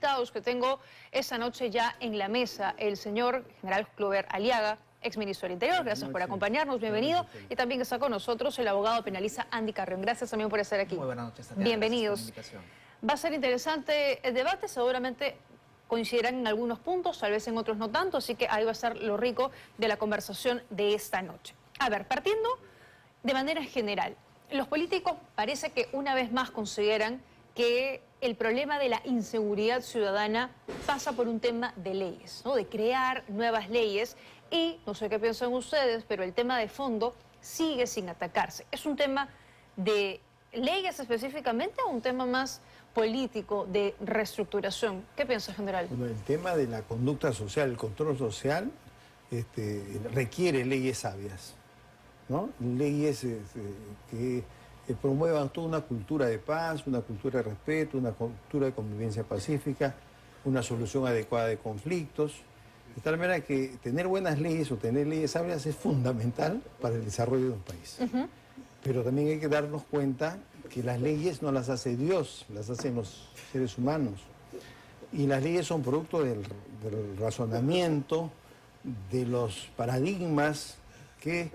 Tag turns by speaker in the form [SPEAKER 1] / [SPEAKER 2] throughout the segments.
[SPEAKER 1] Que tengo esta noche ya en la mesa el señor general Clover Aliaga, exministro del Interior. Gracias por acompañarnos, bienvenido. Y también está con nosotros el abogado penalista Andy Carrión. Gracias también por estar aquí.
[SPEAKER 2] Muy buenas noches, Tatiana.
[SPEAKER 1] Bienvenidos. Va a ser interesante el debate, seguramente coincidirán en algunos puntos, tal vez en otros no tanto, así que ahí va a estar lo rico de la conversación de esta noche. A ver, partiendo de manera general, los políticos parece que una vez más consideran que el problema de la inseguridad ciudadana pasa por un tema de leyes, ¿no? De crear nuevas leyes y, no sé qué piensan ustedes, pero el tema de fondo sigue sin atacarse. ¿Es un tema de leyes específicamente o un tema más político de reestructuración? ¿Qué piensa, general?
[SPEAKER 3] Bueno, el tema de la conducta social, el control social, requiere leyes sabias, ¿no? Leyes que promuevan toda una cultura de paz, una cultura de respeto, una cultura de convivencia pacífica, una solución adecuada de conflictos, de tal manera que tener buenas leyes o tener leyes sabias es fundamental para el desarrollo de un país. Pero también hay que darnos cuenta que las leyes no las hace Dios, las hacen los seres humanos. Y las leyes son producto del razonamiento, de los paradigmas que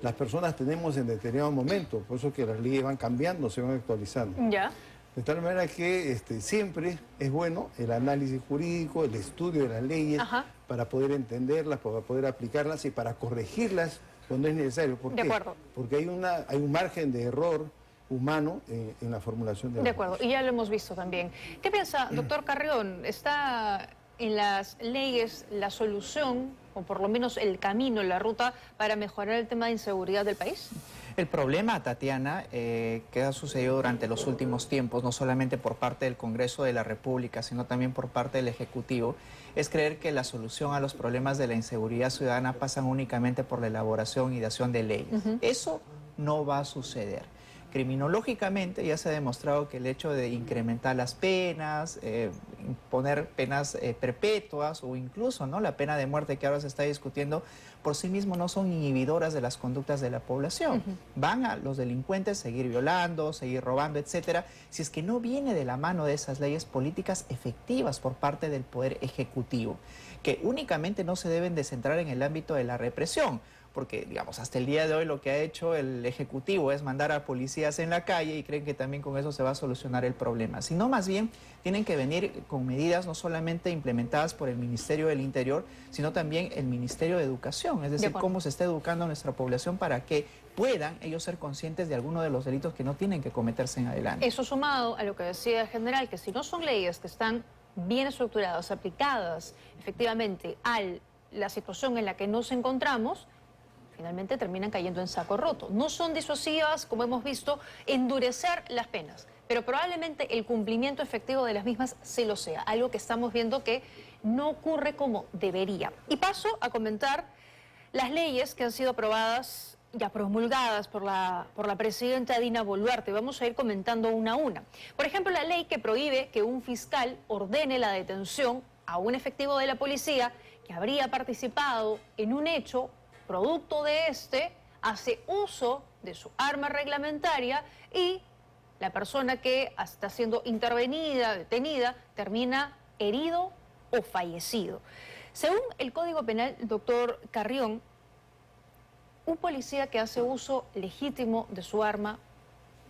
[SPEAKER 3] las personas tenemos en determinado momento, por eso que las leyes van cambiando, se van actualizando.
[SPEAKER 1] Ya.
[SPEAKER 3] De tal manera que siempre es bueno el análisis jurídico, el estudio de las leyes, para poder entenderlas, para poder aplicarlas y para corregirlas cuando es necesario. ¿Por qué?
[SPEAKER 1] De acuerdo.
[SPEAKER 3] Porque hay un margen de error humano en la formulación de las
[SPEAKER 1] De acuerdo, y ya lo hemos visto también. ¿Qué piensa, doctor Carrión? ¿Está en las leyes la solución, o por lo menos el camino, la ruta, para mejorar el tema de inseguridad del país?
[SPEAKER 2] El problema, Tatiana, que ha sucedido durante los últimos tiempos, no solamente por parte del Congreso de la República, sino también por parte del Ejecutivo, es creer que la solución a los problemas de la inseguridad ciudadana pasan únicamente por la elaboración y dación de leyes. Eso no va a suceder. Criminológicamente ya se ha demostrado que el hecho de incrementar las penas, imponer penas perpetuas o incluso la pena de muerte que ahora se está discutiendo, por sí mismo no son inhibidoras de las conductas de la población. Van a los delincuentes seguir violando, seguir robando, etcétera, si es que no viene de la mano de esas leyes políticas efectivas por parte del Poder Ejecutivo, que únicamente no se deben de centrar en el ámbito de la represión, porque, digamos, hasta el día de hoy lo que ha hecho el Ejecutivo es mandar a policías en la calle y creen que también con eso se va a solucionar el problema, sino más bien tienen que venir con medidas no solamente implementadas por el Ministerio del Interior, sino también el Ministerio de Educación, es decir, cómo se está educando a nuestra población para que puedan ellos ser conscientes de algunos de los delitos que no tienen que cometerse en adelante.
[SPEAKER 1] Eso sumado a lo que decía el general, que si no son leyes que están bien estructuradas, aplicadas efectivamente a la situación en la que nos encontramos, finalmente terminan cayendo en saco roto. No son disuasivas, como hemos visto, endurecer las penas, pero probablemente el cumplimiento efectivo de las mismas sí lo sea, algo que estamos viendo que no ocurre como debería. Y paso a comentar las leyes que han sido aprobadas, ya promulgadas por la presidenta Dina Boluarte. Vamos a ir comentando una a una. Por ejemplo, la ley que prohíbe que un fiscal ordene la detención a un efectivo de la policía que habría participado en un hecho producto de hace uso de su arma reglamentaria y la persona que está siendo intervenida, detenida, termina herido o fallecido. Según el Código Penal, doctor Carrión, un policía que hace uso legítimo de su arma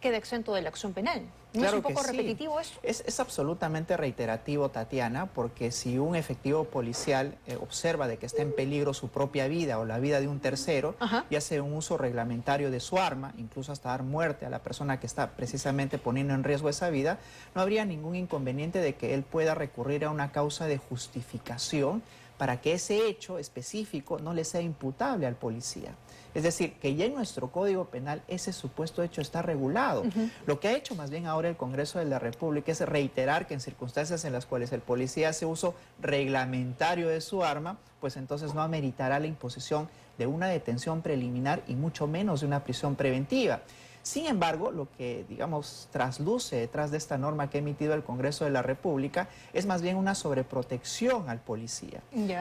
[SPEAKER 1] queda exento de la acción penal. ¿No es un poco repetitivo eso?
[SPEAKER 2] Es absolutamente reiterativo, Tatiana, porque si un efectivo policial observa de que está en peligro su propia vida o la vida de un tercero y hace un uso reglamentario de su arma, incluso hasta dar muerte a la persona que está precisamente poniendo en riesgo esa vida, no habría ningún inconveniente de que él pueda recurrir a una causa de justificación para que ese hecho específico no le sea imputable al policía. Es decir, que ya en nuestro Código Penal ese supuesto hecho está regulado. Lo que ha hecho más bien ahora el Congreso de la República es reiterar que en circunstancias en las cuales el policía hace uso reglamentario de su arma, pues entonces no ameritará la imposición de una detención preliminar y mucho menos de una prisión preventiva. Sin embargo, lo que, digamos, trasluce detrás de esta norma que ha emitido el Congreso de la República es más bien una sobreprotección al policía.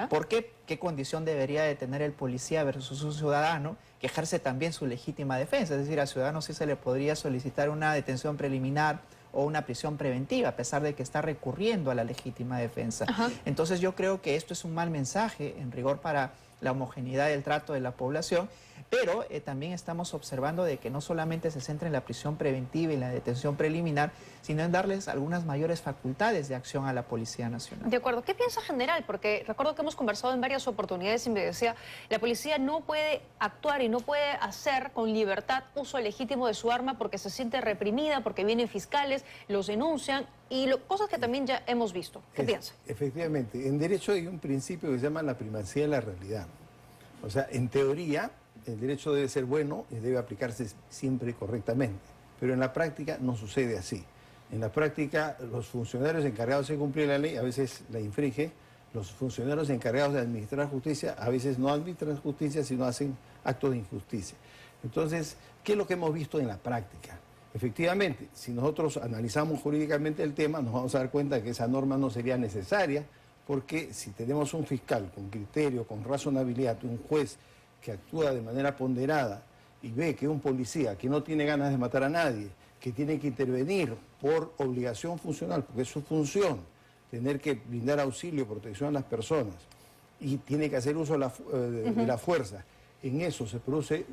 [SPEAKER 2] ¿Por qué? ¿Qué condición debería de tener el policía versus un ciudadano que ejerce también su legítima defensa? Es decir, al ciudadano sí se le podría solicitar una detención preliminar o una prisión preventiva, a pesar de que está recurriendo a la legítima defensa.
[SPEAKER 1] Ajá.
[SPEAKER 2] Entonces yo creo que esto es un mal mensaje, en rigor, para la homogeneidad del trato de la población, pero también estamos observando de que no solamente se centra en la prisión preventiva y la detención preliminar, sino en darles algunas mayores facultades de acción a la Policía Nacional.
[SPEAKER 1] De acuerdo. ¿Qué piensa general? Porque recuerdo que hemos conversado en varias oportunidades y me decía, la policía no puede actuar y no puede hacer con libertad uso legítimo de su arma porque se siente reprimida, porque vienen fiscales, los denuncian y cosas que también ya hemos visto. ¿Qué piensa?
[SPEAKER 3] Efectivamente, en derecho hay un principio que se llama la primacía de la realidad. O sea, en teoría, el derecho debe ser bueno y debe aplicarse siempre correctamente, pero en la práctica no sucede así. En la práctica, los funcionarios encargados de cumplir la ley a veces la infringen, los funcionarios encargados de administrar justicia a veces no administran justicia, sino hacen actos de injusticia. Entonces, ¿qué es lo que hemos visto en la práctica? Efectivamente, si nosotros analizamos jurídicamente el tema, nos vamos a dar cuenta que esa norma no sería necesaria, porque si tenemos un fiscal con criterio, con razonabilidad, un juez que actúa de manera ponderada y ve que un policía que no tiene ganas de matar a nadie, que tiene que intervenir por obligación funcional, porque es su función, tener que brindar auxilio, protección a las personas, y tiene que hacer uso de la fuerza, en eso se produce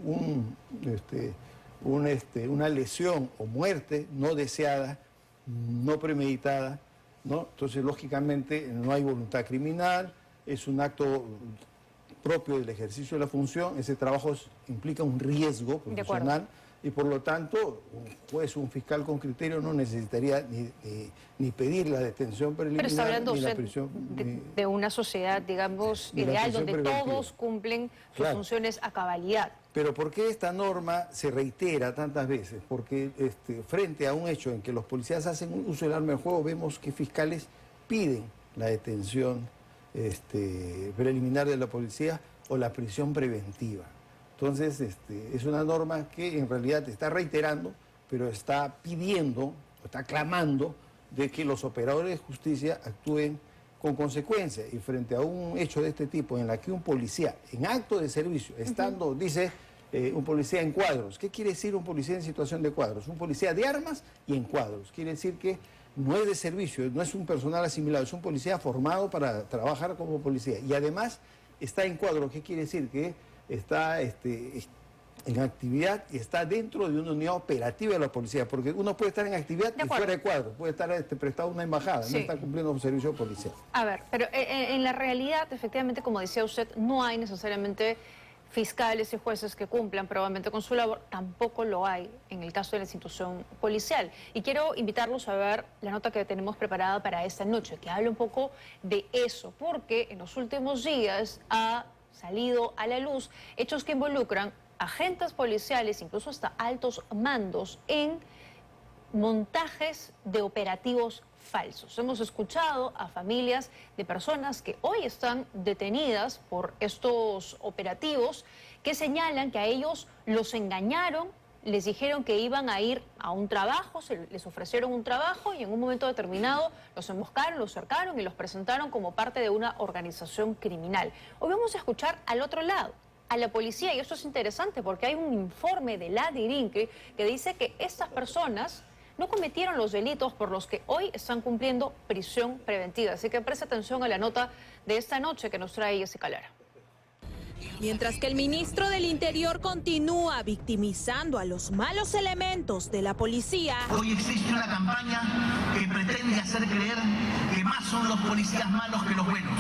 [SPEAKER 3] una lesión o muerte no deseada, no premeditada, ¿no? Entonces, lógicamente, no hay voluntad criminal, es un acto propio del ejercicio de la función, ese trabajo implica un riesgo profesional y por lo tanto un juez, un fiscal con criterio no necesitaría ni pedir la detención preliminar.
[SPEAKER 1] Pero está hablando
[SPEAKER 3] ni la
[SPEAKER 1] usted
[SPEAKER 3] prisión,
[SPEAKER 1] de una sociedad, digamos, ideal, donde
[SPEAKER 3] preventiva.
[SPEAKER 1] todos cumplen sus funciones a cabalidad.
[SPEAKER 3] Pero ¿por qué esta norma se reitera tantas veces? Porque frente a un hecho en que los policías hacen un uso del arma de fuego, vemos que fiscales piden la detención preliminar de la policía o la prisión preventiva. Entonces, es una norma que en realidad está reiterando, pero está pidiendo, está clamando de que los operadores de justicia actúen con consecuencia. Y frente a un hecho de este tipo, en la que un policía, en acto de servicio, estando, dice un policía en cuadros. ¿Qué quiere decir un policía en situación de cuadros? Un policía de armas y en cuadros. Quiere decir que no es de servicio, no es un personal asimilado, es un policía formado para trabajar como policía. Y además está en cuadro. ¿Qué quiere decir? Que está en actividad y está dentro de una unidad operativa de la policía, porque uno puede estar en actividad y fuera de cuadro, puede estar prestado a una embajada, no está cumpliendo un servicio policial.
[SPEAKER 1] A ver, pero en la realidad, efectivamente, como decía usted, no hay necesariamente fiscales y jueces que cumplan probablemente con su labor, tampoco lo hay en el caso de la institución policial. Y quiero invitarlos a ver la nota que tenemos preparada para esta noche, que habla un poco de eso, porque en los últimos días ha salido a la luz hechos que involucran agentes policiales, incluso hasta altos mandos, en montajes de operativos falsos. Hemos escuchado a familias de personas que hoy están detenidas por estos operativos que señalan que a ellos los engañaron, les dijeron que iban a ir a un trabajo, les ofrecieron un trabajo y en un momento determinado los emboscaron, los cercaron y los presentaron como parte de una organización criminal. Hoy vamos a escuchar al otro lado, a la policía, y esto es interesante porque hay un informe de la DIRINCRE que dice que estas personas no cometieron los delitos por los que hoy están cumpliendo prisión preventiva. Así que preste atención a la nota de esta noche que nos trae Jessica Lara.
[SPEAKER 4] Mientras que el ministro del Interior continúa victimizando a los malos elementos de la policía.
[SPEAKER 5] Hoy existe una campaña que pretende hacer creer que más son los policías malos que los buenos.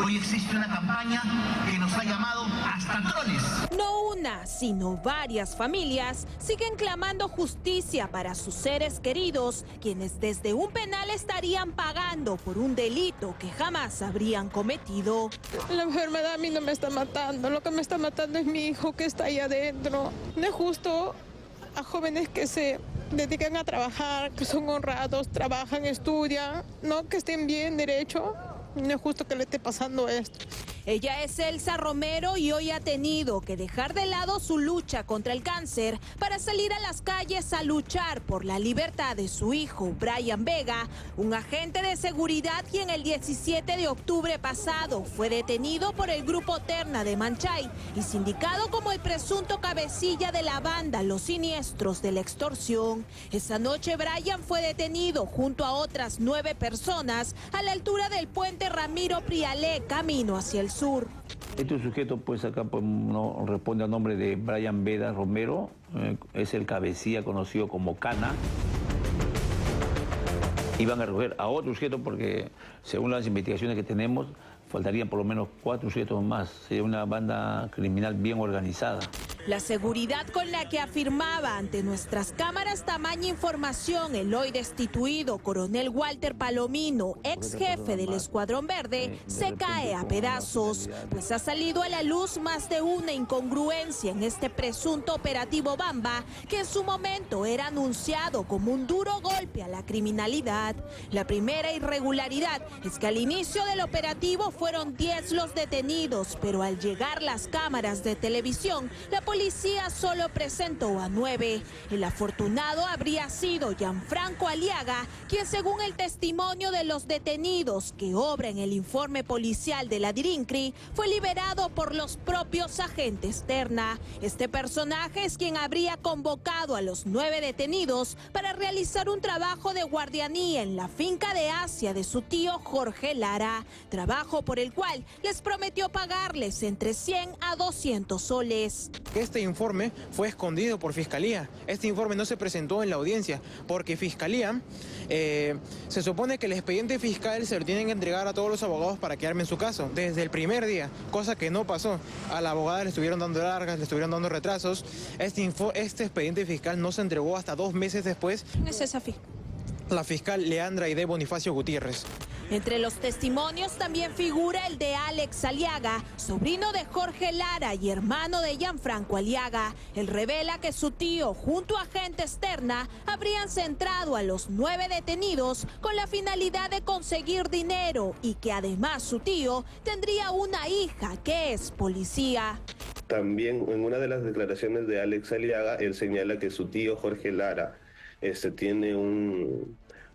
[SPEAKER 5] Hoy existe una campaña que nos ha llamado hasta troles.
[SPEAKER 4] No una, sino varias familias siguen clamando justicia para sus seres queridos, quienes desde un penal estarían pagando por un delito que jamás habrían cometido.
[SPEAKER 6] La enfermedad a mí no me está matando, lo que me está matando es mi hijo que está ahí adentro. No es justo a jóvenes que se dedican a trabajar, que son honrados, trabajan, estudian, no que estén bien, derecho. No es justo que le esté pasando esto.
[SPEAKER 4] Ella es Elsa Romero y hoy ha tenido que dejar de lado su lucha contra el cáncer para salir a las calles a luchar por la libertad de su hijo, Brian Vega, un agente de seguridad quien el 17 de octubre pasado fue detenido por el grupo Terna de Manchay y sindicado como el presunto cabecilla de la banda Los Siniestros de la Extorsión. Esa noche Brian fue detenido junto a otras 9 personas a la altura del puente Ramiro Prialé, camino hacia el sur.
[SPEAKER 7] Este sujeto, pues acá pues, no responde al nombre de Brian Vega Romero, es el cabecilla conocido como Cana. Iban a recoger a otro sujeto porque, según las investigaciones que tenemos, faltarían por lo menos 4 sujetos más. Sería una banda criminal bien organizada.
[SPEAKER 4] La seguridad con la que afirmaba ante nuestras cámaras tamaña información el hoy destituido coronel Walter Palomino, ex jefe del Escuadrón Verde, se cae a pedazos, pues ha salido a la luz más de una incongruencia en este presunto operativo Bamba, que en su momento era anunciado como un duro golpe a la criminalidad. La primera irregularidad es que al inicio del operativo fueron 10 los detenidos, pero al llegar las cámaras de televisión, la policía solo presentó a 9. El afortunado habría sido Gianfranco Aliaga, quien según el testimonio de los detenidos que obra en el informe policial de la DIRINCRI, fue liberado por los propios agentes Terna. Este personaje es quien habría convocado a los 9 detenidos para realizar un trabajo de guardianía en la finca de Asia de su tío Jorge Lara, trabajo por el cual les prometió pagarles entre 100 a 200 soles.
[SPEAKER 8] Este informe fue escondido por Fiscalía. Este informe no se presentó en la audiencia porque Fiscalía, se supone que el expediente fiscal se lo tienen que entregar a todos los abogados para que armen su caso desde el primer día, cosa que no pasó. A la abogada le estuvieron dando largas, le estuvieron dando retrasos. Este expediente fiscal no se entregó hasta 2 meses después.
[SPEAKER 4] ¿Quién es esa fiscal?
[SPEAKER 8] La fiscal Leandra Aide Bonifacio Gutiérrez.
[SPEAKER 4] Entre los testimonios también figura el de Alex Aliaga, sobrino de Jorge Lara y hermano de Gianfranco Aliaga. Él revela que su tío, junto a agentes Terna, habrían centrado a los 9 detenidos con la finalidad de conseguir dinero y que además su tío tendría una hija que es policía.
[SPEAKER 9] También en una de las declaraciones de Alex Aliaga, él señala que su tío Jorge Lara tiene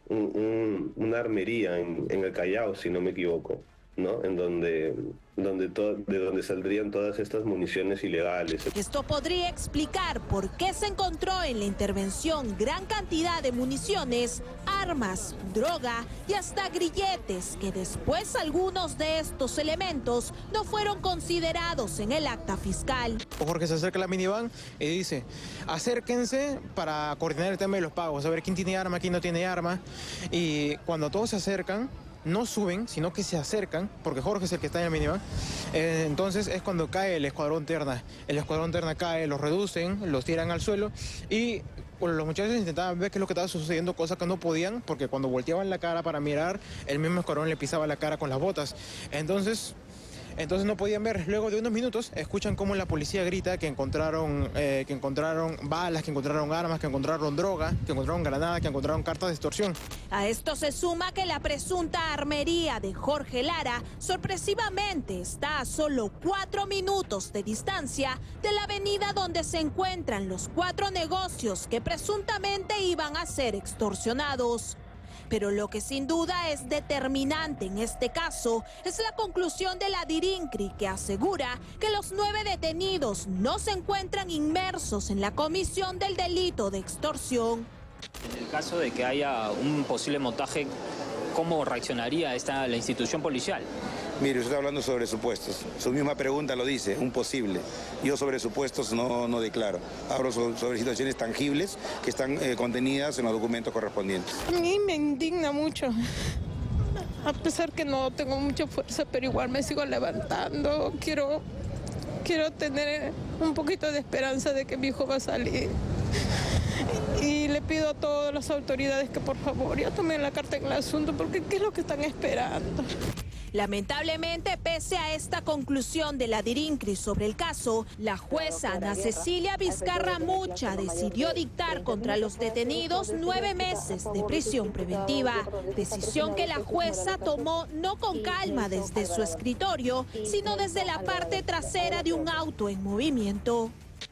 [SPEAKER 9] una armería en el Callao, si no me equivoco, ¿no? En de donde saldrían todas estas municiones ilegales.
[SPEAKER 4] Esto podría explicar por qué se encontró en la intervención gran cantidad de municiones, armas, droga y hasta grilletes, que después algunos de estos elementos no fueron considerados en el acta fiscal.
[SPEAKER 8] Jorge se acerca a la minivan y dice: acérquense para coordinar el tema de los pagos, a ver quién tiene arma, quién no tiene arma. Y cuando todos se acercan, no suben, sino que se acercan, porque Jorge es el que está en el minivan. Entonces es cuando cae el escuadrón Terna. El escuadrón Terna cae, los reducen, los tiran al suelo y bueno, los muchachos intentaban ver qué es lo que estaba sucediendo, cosa que no podían, porque cuando volteaban la cara para mirar, el mismo escuadrón le pisaba la cara con las botas. Entonces no podían ver. Luego de unos minutos escuchan cómo la policía grita que encontraron balas, que encontraron armas, que encontraron droga, que encontraron granadas, que encontraron cartas de extorsión.
[SPEAKER 4] A esto se suma que la presunta armería de Jorge Lara sorpresivamente está a solo 4 minutos de distancia de la avenida donde se encuentran los 4 negocios que presuntamente iban a ser extorsionados. Pero lo que sin duda es determinante en este caso es la conclusión de la DIRINCRI, que asegura que los 9 detenidos no se encuentran inmersos en la comisión del delito de extorsión.
[SPEAKER 10] En el caso de que haya un posible montaje, ¿cómo reaccionaría la institución policial?
[SPEAKER 11] Mire, usted está hablando sobre supuestos. Su misma pregunta lo dice, un posible. Yo sobre supuestos no declaro. Hablo sobre situaciones tangibles que están contenidas en los documentos correspondientes.
[SPEAKER 6] A mí me indigna mucho. A pesar que no tengo mucha fuerza, pero igual me sigo levantando. Quiero tener un poquito de esperanza de que mi hijo va a salir. Y le pido a todas las autoridades que por favor ya tomen la carta en el asunto, porque ¿qué es lo que están esperando?
[SPEAKER 4] Lamentablemente, pese a esta conclusión de la DIRINCRI sobre el caso, la jueza Ana Cecilia Vizcarra Mucha decidió dictar contra los detenidos 9 meses de prisión preventiva, decisión que la jueza tomó no con calma desde su escritorio, sino desde la parte trasera de un auto en movimiento.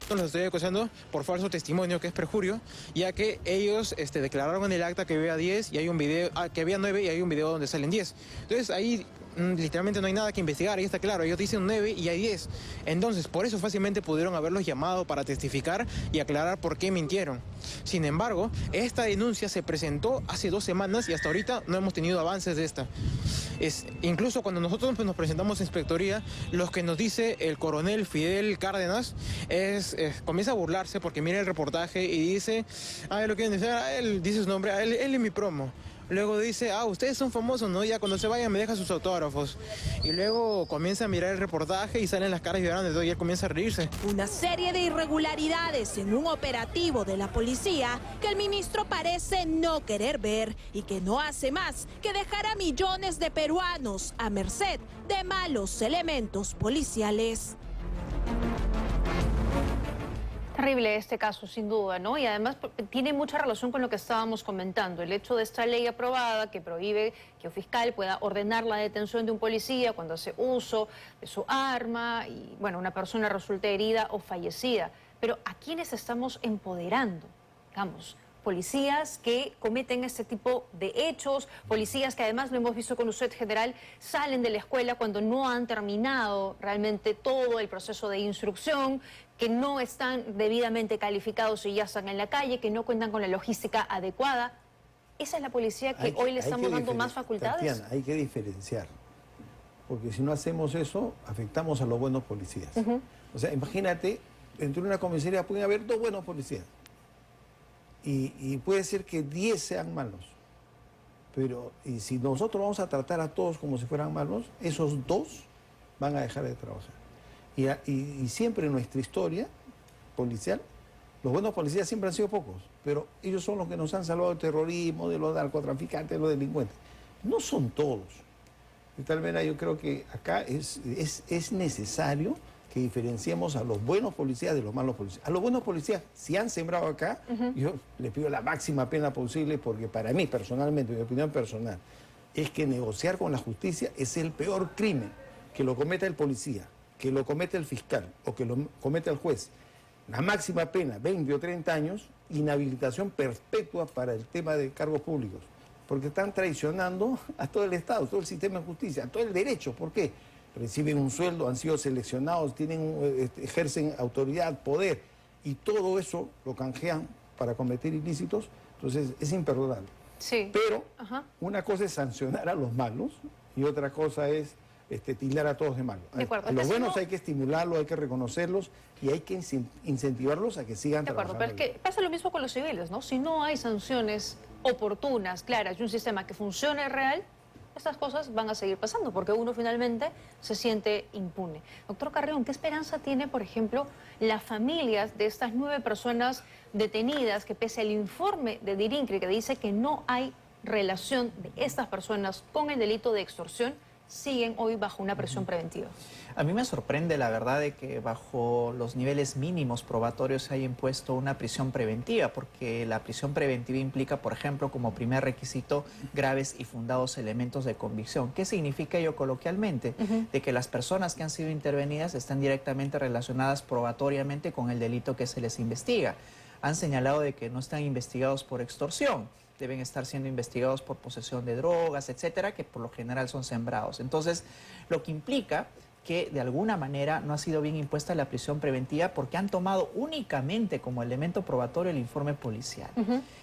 [SPEAKER 8] Los estoy acusando por falso testimonio, que es perjurio, ya que ellos declararon en el acta que había 10 y hay un video, que había 9 y hay un video donde salen 10. Entonces ahí literalmente no hay nada que investigar, ahí está claro, ellos dicen 9 y hay 10. Entonces por eso fácilmente pudieron haberlos llamado para testificar y aclarar por qué mintieron. Sin embargo, esta denuncia se presentó hace 2 semanas y hasta ahorita no hemos tenido avances de esta. Incluso cuando nosotros nos presentamos a inspectoría, lo que nos dice el coronel Fidel Cárdenas comienza a burlarse porque mira el reportaje y dice, lo quieren decir, él dice su nombre, él es mi promo. Luego dice, ustedes son famosos, ¿no? Ya cuando se vayan me deja sus autógrafos. Y luego comienza a mirar el reportaje y salen las caras llorando y él comienza a reírse.
[SPEAKER 4] Una serie de irregularidades en un operativo de la policía que el ministro parece no querer ver y que no hace más que dejar a millones de peruanos a merced de malos elementos policiales.
[SPEAKER 1] Terrible este caso, sin duda, ¿no? Y además tiene mucha relación con lo que estábamos comentando. El hecho de esta ley aprobada que prohíbe que un fiscal pueda ordenar la detención de un policía cuando hace uso de su arma y, bueno, una persona resulte herida o fallecida. Pero ¿a quiénes estamos empoderando? Digamos, policías que cometen este tipo de hechos, policías que además, lo hemos visto con usted, general, salen de la escuela cuando no han terminado realmente todo el proceso de instrucción, que no están debidamente calificados y ya están en la calle, que no cuentan con la logística adecuada. ¿Esa es la policía que hoy le estamos dando más facultades?
[SPEAKER 3] Tatiana, hay que diferenciar, porque si no hacemos eso, afectamos a los buenos policías. O sea, imagínate, dentro de una comisaría pueden haber 2 buenos policías, y puede ser que 10 sean malos, pero y si nosotros vamos a tratar a todos como si fueran malos, esos 2 van a dejar de trabajar. Y siempre en nuestra historia policial, los buenos policías siempre han sido pocos, pero ellos son los que nos han salvado del terrorismo, de los narcotraficantes, de los delincuentes. No son todos. De tal manera yo creo que acá es necesario que diferenciemos a los buenos policías de los malos policías. A los buenos policías, si han sembrado acá, yo les pido la máxima pena posible, porque para mí personalmente, mi opinión personal, es que negociar con la justicia es el peor crimen, que lo cometa el policía, que lo comete el fiscal o que lo comete el juez. La máxima pena, 20 o 30 años, inhabilitación perpetua para el tema de cargos públicos, porque están traicionando a todo el Estado, todo el sistema de justicia, a todo el derecho. ¿Por qué? Reciben un sueldo, han sido seleccionados, ejercen autoridad, poder, y todo eso lo canjean para cometer ilícitos. Entonces es imperdonable.
[SPEAKER 1] Sí.
[SPEAKER 3] Pero una cosa es sancionar a los malos y otra cosa es tildar a todos de malos. A los buenos hay que estimularlos, hay que reconocerlos y hay que incentivarlos a que sigan trabajando.
[SPEAKER 1] Pero es que pasa lo mismo con los civiles, ¿no? Si no hay sanciones oportunas, claras y un sistema que funcione real, estas cosas van a seguir pasando porque uno finalmente se siente impune. Doctor Carrión, ¿qué esperanza tiene, por ejemplo, las familias de estas 9 personas detenidas que, pese al informe de DIRINCRI que dice que no hay relación de estas personas con el delito de extorsión, siguen hoy bajo una prisión preventiva?
[SPEAKER 2] A mí me sorprende, la verdad, de que bajo los niveles mínimos probatorios se haya impuesto una prisión preventiva, porque la prisión preventiva implica, por ejemplo, como primer requisito, graves y fundados elementos de convicción. ¿Qué significa ello coloquialmente? De que las personas que han sido intervenidas están directamente relacionadas probatoriamente con el delito que se les investiga. Han señalado de que no están investigados por extorsión, deben estar siendo investigados por posesión de drogas, etcétera, que por lo general son sembrados. Entonces, lo que implica que de alguna manera no ha sido bien impuesta la prisión preventiva porque han tomado únicamente como elemento probatorio el informe policial.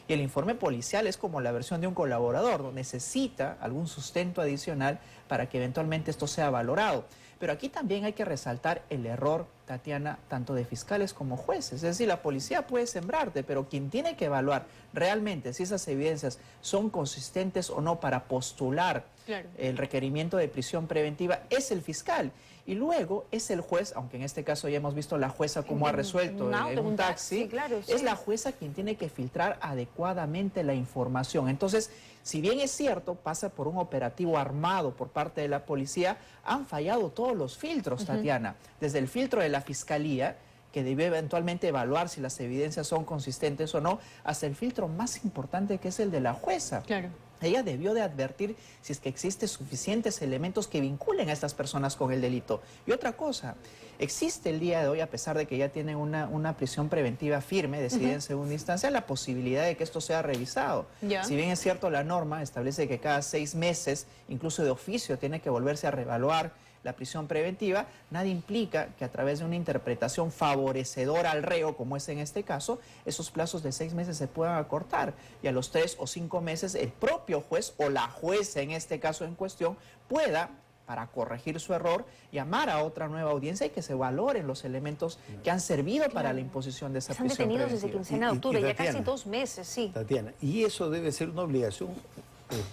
[SPEAKER 2] Y el informe policial es como la versión de un colaborador, necesita algún sustento adicional para que eventualmente esto sea valorado. Pero aquí también hay que resaltar el error, Tatiana, tanto de fiscales como jueces. Es decir, la policía puede sembrarte, pero quien tiene que evaluar realmente si esas evidencias son consistentes o no para postular
[SPEAKER 1] Claro.
[SPEAKER 2] El requerimiento de prisión preventiva es el fiscal. Y luego es el juez, aunque en este caso ya hemos visto la jueza cómo ha resuelto en un taxi,
[SPEAKER 1] claro, sí.
[SPEAKER 2] es la jueza quien tiene que filtrar adecuadamente la información. Entonces, si bien es cierto, pasa por un operativo armado por parte de la policía, han fallado todos los filtros, Tatiana. Desde el filtro de la fiscalía, que debe eventualmente evaluar si las evidencias son consistentes o no, hasta el filtro más importante, que es el de la jueza.
[SPEAKER 1] Claro.
[SPEAKER 2] Ella debió de advertir si es que existen suficientes elementos que vinculen a estas personas con el delito. Y otra cosa, existe el día de hoy, a pesar de que ya tienen una prisión preventiva firme, decidida en segunda instancia, la posibilidad de que esto sea revisado.
[SPEAKER 1] Ya.
[SPEAKER 2] Si bien es cierto, la norma establece que cada 6 meses, incluso de oficio, tiene que volverse a reevaluar la prisión preventiva, nada implica que a través de una interpretación favorecedora al reo, como es en este caso, esos plazos de 6 meses se puedan acortar y a los 3 o 5 meses el propio juez o la jueza, en este caso en cuestión, pueda, para corregir su error, llamar a otra nueva audiencia y que se valoren los elementos que han servido para la imposición de esa
[SPEAKER 1] Están
[SPEAKER 2] prisión
[SPEAKER 1] detenidos
[SPEAKER 2] preventiva.
[SPEAKER 1] desde quincena de octubre, ya
[SPEAKER 3] Tatiana,
[SPEAKER 1] casi 2 meses, sí.
[SPEAKER 3] Tatiana, y eso debe ser una obligación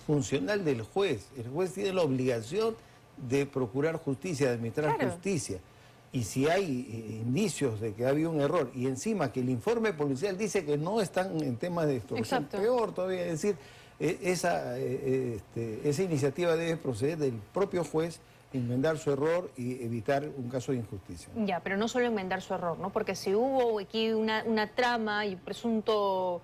[SPEAKER 3] funcional del juez. El juez tiene la obligación de procurar justicia, de administrar justicia. Y si hay indicios de que ha habido un error, y encima que el informe policial dice que no están en temas de extorsión, peor todavía, es decir, esa iniciativa debe proceder del propio juez, enmendar su error y evitar un caso de injusticia.
[SPEAKER 1] Ya, pero no solo enmendar su error, ¿no? Porque si hubo aquí una trama y presunto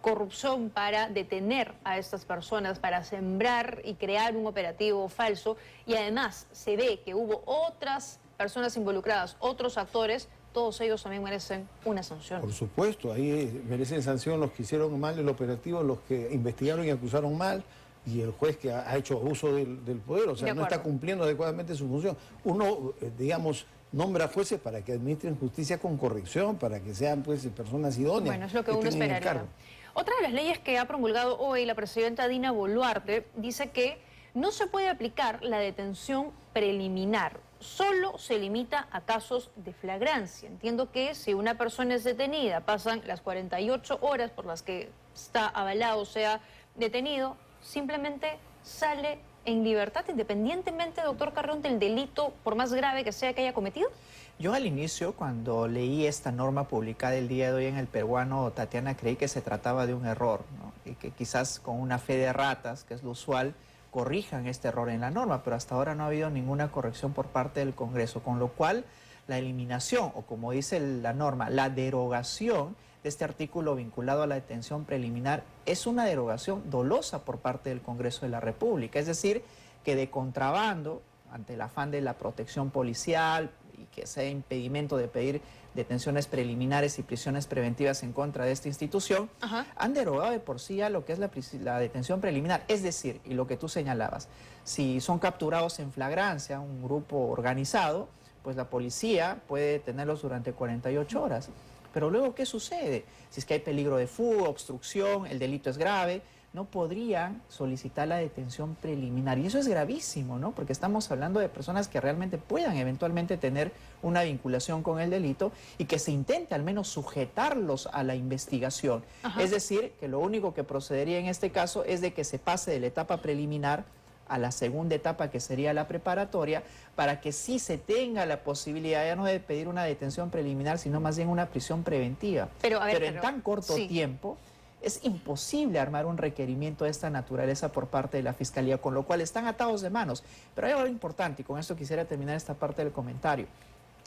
[SPEAKER 1] corrupción para detener a estas personas, para sembrar y crear un operativo falso, y además se ve que hubo otras personas involucradas, otros actores, todos ellos también merecen una sanción.
[SPEAKER 3] Por supuesto, ahí merecen sanción los que hicieron mal el operativo, los que investigaron y acusaron mal, y el juez que ha hecho abuso del poder, o sea, no está cumpliendo adecuadamente su función. Uno, digamos, nombra jueces para que administren justicia con corrección, para que sean pues personas idóneas.
[SPEAKER 1] Bueno, es lo que uno esperaría. Otra de las leyes que ha promulgado hoy la presidenta Dina Boluarte dice que no se puede aplicar la detención preliminar, solo se limita a casos de flagrancia. Entiendo que si una persona es detenida, pasan las 48 horas por las que está avalado, sea detenido, simplemente sale en libertad, independientemente, doctor Carrión, del delito, por más grave que sea que haya cometido.
[SPEAKER 2] Yo al inicio, cuando leí esta norma publicada el día de hoy en El Peruano, Tatiana, creí que se trataba de un error, ¿no? Y que quizás con una fe de ratas, que es lo usual, corrijan este error en la norma, pero hasta ahora no ha habido ninguna corrección por parte del Congreso, con lo cual la eliminación, o como dice la norma, la derogación de este artículo vinculado a la detención preliminar es una derogación dolosa por parte del Congreso de la República. Es decir, que de contrabando, ante el afán de la protección policial y que sea impedimento de pedir detenciones preliminares y prisiones preventivas en contra de esta institución, han derogado de por sí ya lo que es la detención preliminar. Es decir, y lo que tú señalabas, si son capturados en flagrancia, un grupo organizado, pues la policía puede detenerlos durante 48 horas. Pero luego, ¿qué sucede? Si es que hay peligro de fuga, obstrucción, el delito es grave, no podrían solicitar la detención preliminar. Y eso es gravísimo, ¿no? Porque estamos hablando de personas que realmente puedan eventualmente tener una vinculación con el delito y que se intente al menos sujetarlos a la investigación. Es decir, que lo único que procedería en este caso es de que se pase de la etapa preliminar a la segunda etapa, que sería la preparatoria, para que sí se tenga la posibilidad ya no de pedir una detención preliminar, sino más bien una prisión preventiva. Pero en tan corto tiempo es imposible armar un requerimiento de esta naturaleza por parte de la Fiscalía, con lo cual están atados de manos. Pero hay algo importante, y con esto quisiera terminar esta parte del comentario.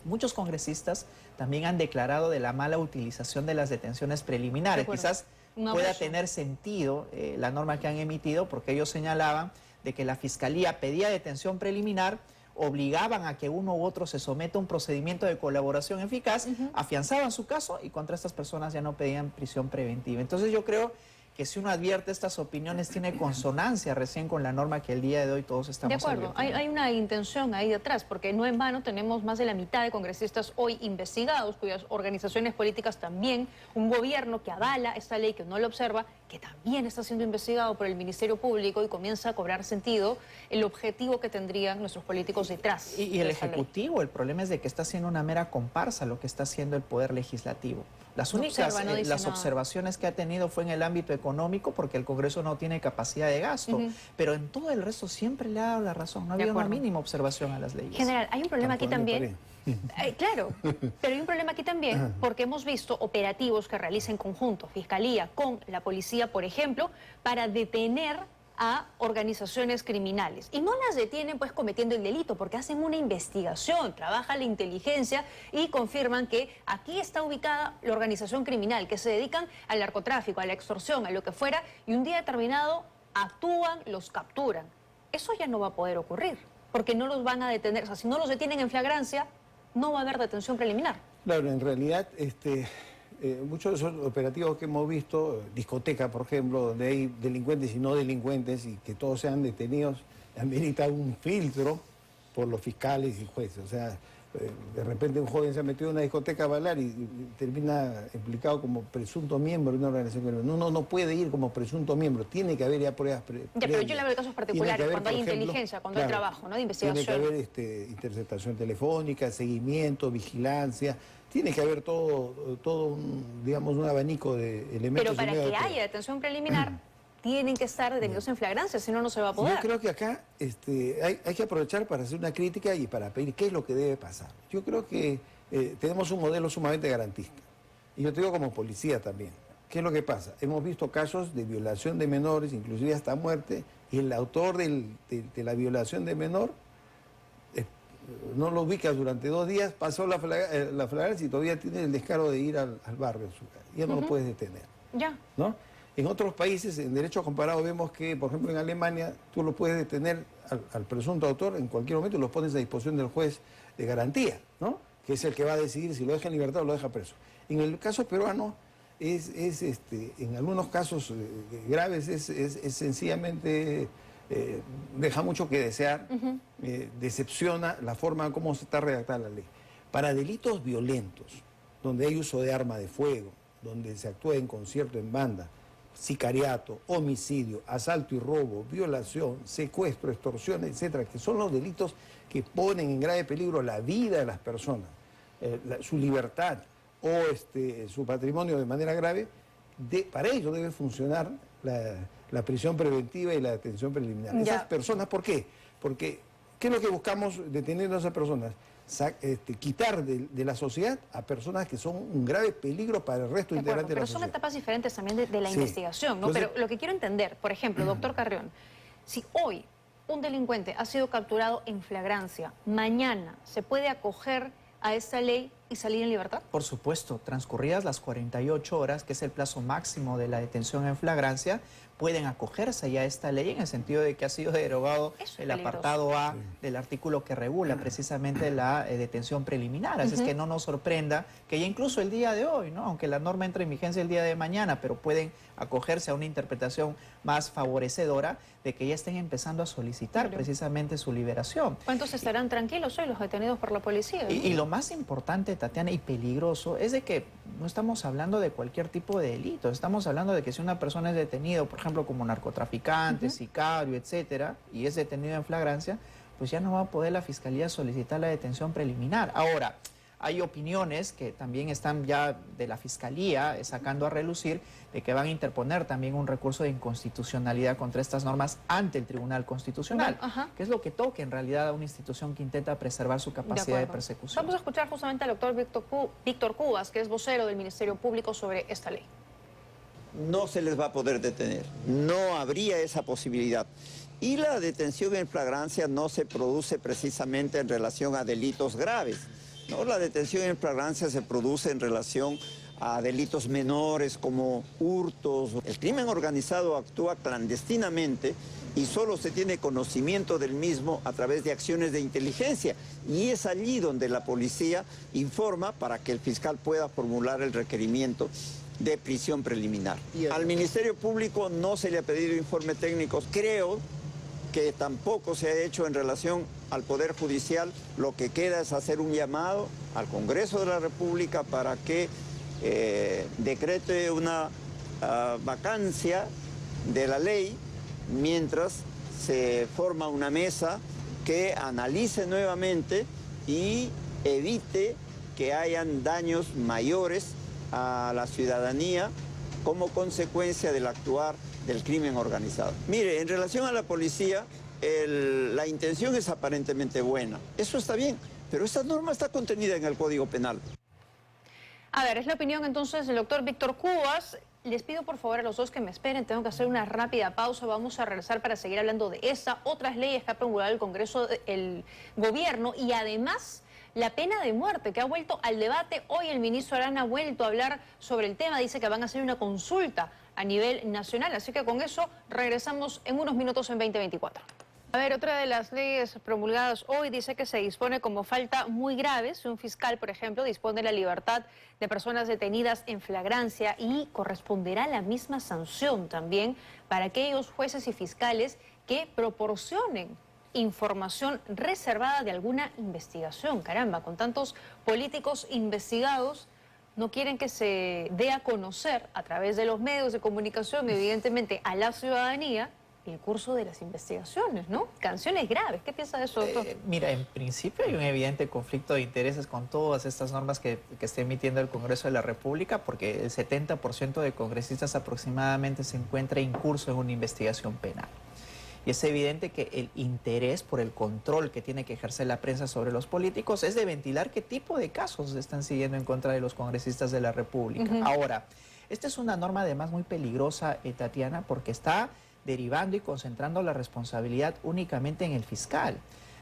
[SPEAKER 2] Muchos congresistas también han declarado de la mala utilización de las detenciones preliminares. Quizás pueda tener sentido la norma que han emitido, porque ellos señalaban de que la Fiscalía pedía detención preliminar, obligaban a que uno u otro se someta a un procedimiento de colaboración eficaz, afianzaban su caso y contra estas personas ya no pedían prisión preventiva. Entonces yo creo que si uno advierte estas opiniones tiene consonancia recién con la norma que el día de hoy todos estamos
[SPEAKER 1] advirtiendo. De acuerdo, hay una intención ahí detrás, porque no en vano tenemos más de la mitad de congresistas hoy investigados, cuyas organizaciones políticas también, un gobierno que avala esta ley, que no la observa, que también está siendo investigado por el Ministerio Público y comienza a cobrar sentido el objetivo que tendrían nuestros políticos detrás.
[SPEAKER 2] Y el Ejecutivo, el problema es de que está haciendo una mera comparsa lo que está haciendo el Poder Legislativo. Las únicas las observaciones que ha tenido fue en el ámbito económico porque el Congreso no tiene capacidad de gasto, pero en todo el resto siempre le ha dado la razón, no ha habido una mínima observación a las leyes.
[SPEAKER 1] General, hay un problema aquí también. Claro, pero hay un problema aquí también porque hemos visto operativos que realiza en conjunto Fiscalía con la Policía, por ejemplo, para detener a organizaciones criminales. Y no las detienen pues cometiendo el delito, porque hacen una investigación, trabaja la inteligencia y confirman que aquí está ubicada la organización criminal, que se dedican al narcotráfico, a la extorsión, a lo que fuera, y un día determinado actúan, los capturan. Eso ya no va a poder ocurrir, porque no los van a detener. O sea, si no los detienen en flagrancia, no va a haber detención preliminar.
[SPEAKER 3] Claro, en realidad, muchos de esos operativos que hemos visto, discoteca, por ejemplo, donde hay delincuentes y no delincuentes y que todos sean detenidos, amerita un filtro por los fiscales y jueces. O sea, de repente un joven se ha metido en una discoteca a bailar y termina implicado como presunto miembro de una organización criminal. Uno no puede ir como presunto miembro, tiene que haber ya pruebas previas.
[SPEAKER 1] Pero yo le hablo de casos particulares, cuando hay inteligencia, cuando hay trabajo, ¿no?, de investigación.
[SPEAKER 3] Tiene que haber interceptación telefónica, seguimiento, vigilancia. Tiene que haber todo digamos, un abanico de elementos.
[SPEAKER 1] Pero para que haya detención preliminar, tienen que estar detenidos en flagrancia, si no, no se va a poder.
[SPEAKER 3] Yo creo que acá hay que aprovechar para hacer una crítica y para pedir qué es lo que debe pasar. Yo creo que tenemos un modelo sumamente garantista. Y yo te digo como policía también. ¿Qué es lo que pasa? Hemos visto casos de violación de menores, inclusive hasta muerte, y el autor de la violación de menor no lo ubicas durante 2 días, pasó la flagrancia y todavía tiene el descaro de ir al barrio. Ya no lo puedes detener.
[SPEAKER 1] Ya.
[SPEAKER 3] ¿No? En otros países, en derecho comparado, vemos que, por ejemplo, en Alemania, tú lo puedes detener al presunto autor en cualquier momento y lo pones a disposición del juez de garantía, ¿no? Que es el que va a decidir si lo deja en libertad o lo deja preso. En el caso peruano, en algunos casos graves, es sencillamente... deja mucho que desear, decepciona la forma en cómo se está redactada la ley. Para delitos violentos, donde hay uso de arma de fuego, donde se actúa en concierto en banda, sicariato, homicidio, asalto y robo, violación, secuestro, extorsión, etcétera, que son los delitos que ponen en grave peligro la vida de las personas, su libertad o su patrimonio de manera grave, para ello debe funcionar la prisión preventiva y la detención preliminar. Esas personas, ¿por qué? Porque, ¿qué es lo que buscamos deteniendo a esas personas? Quitar de la sociedad a personas que son un grave peligro para el resto integrante de la sociedad.
[SPEAKER 1] Pero son etapas diferentes también de la investigación, ¿no? Entonces, pero lo que quiero entender, por ejemplo, doctor Carrión, si hoy un delincuente ha sido capturado en flagrancia, mañana se puede acoger a esta ley y salir en libertad?
[SPEAKER 2] Por supuesto, transcurridas las 48 horas, que es el plazo máximo de la detención en flagrancia, pueden acogerse ya a esta ley en el sentido de que ha sido derogado el apartado A del artículo que regula precisamente la detención preliminar. Así es que no nos sorprenda que ya incluso el día de hoy, ¿no?, aunque la norma entre en vigencia el día de mañana, pero pueden acogerse a una interpretación más favorecedora de que ya estén empezando a solicitar precisamente su liberación.
[SPEAKER 1] ¿Cuántos estarán tranquilos hoy los detenidos por la policía?
[SPEAKER 2] Y lo más importante, Tatiana, y peligroso, es de que no estamos hablando de cualquier tipo de delito. Estamos hablando de que si una persona es detenido, por ejemplo, como narcotraficante, sicario, etcétera, y es detenido en flagrancia, pues ya no va a poder la Fiscalía solicitar la detención preliminar. Ahora, hay opiniones que también están ya de la Fiscalía sacando a relucir de que van a interponer también un recurso de inconstitucionalidad contra estas normas ante el Tribunal Constitucional, que es lo que toca en realidad a una institución que intenta preservar su capacidad de persecución.
[SPEAKER 1] Vamos a escuchar justamente al doctor Víctor Cubas, que es vocero del Ministerio Público sobre esta ley.
[SPEAKER 12] No se les va a poder detener, no habría esa posibilidad. Y la detención en flagrancia no se produce precisamente en relación a delitos graves. No, la detención en flagrancia se produce en relación a delitos menores como hurtos. El crimen organizado actúa clandestinamente y solo se tiene conocimiento del mismo a través de acciones de inteligencia. Y es allí donde la policía informa para que el fiscal pueda formular el requerimiento de prisión preliminar. Al Ministerio Público no se le ha pedido informe técnico. Creo que tampoco se ha hecho en relación al Poder Judicial. Lo que queda es hacer un llamado al Congreso de la República para que decrete una vacancia de la ley mientras se forma una mesa que analice nuevamente y evite que hayan daños mayores a la ciudadanía como consecuencia del actuar del crimen organizado. Mire, en relación a la policía, la intención es aparentemente buena. Eso está bien, pero esta norma está contenida en el Código Penal.
[SPEAKER 1] A ver, es la opinión entonces del doctor Víctor Cubas. Les pido por favor a los dos que me esperen, tengo que hacer una rápida pausa, vamos a regresar para seguir hablando de esta, otras leyes que ha promulgado el Congreso, el gobierno y además la pena de muerte que ha vuelto al debate. Hoy el ministro Arana ha vuelto a hablar sobre el tema, dice que van a hacer una consulta a nivel nacional, así que con eso regresamos en unos minutos en 2024. A ver, otra de las leyes promulgadas hoy dice que se dispone como falta muy grave si un fiscal, por ejemplo, dispone de la libertad de personas detenidas en flagrancia y corresponderá la misma sanción también para aquellos jueces y fiscales que proporcionen información reservada de alguna investigación. Caramba, con tantos políticos investigados, no quieren que se dé a conocer a través de los medios de comunicación, evidentemente, a la ciudadanía, el curso de las investigaciones, ¿no? Canciones graves. ¿Qué piensa de eso, doctor?
[SPEAKER 2] Mira, en principio hay un evidente conflicto de intereses con todas estas normas que está emitiendo el Congreso de la República, porque el 70% de congresistas aproximadamente se encuentra incurso en una investigación penal. Y es evidente que el interés por el control que tiene que ejercer la prensa sobre los políticos es de ventilar qué tipo de casos se están siguiendo en contra de los congresistas de la República. Ahora, esta es una norma además muy peligrosa, Tatiana, porque está derivando y concentrando la responsabilidad únicamente en el fiscal.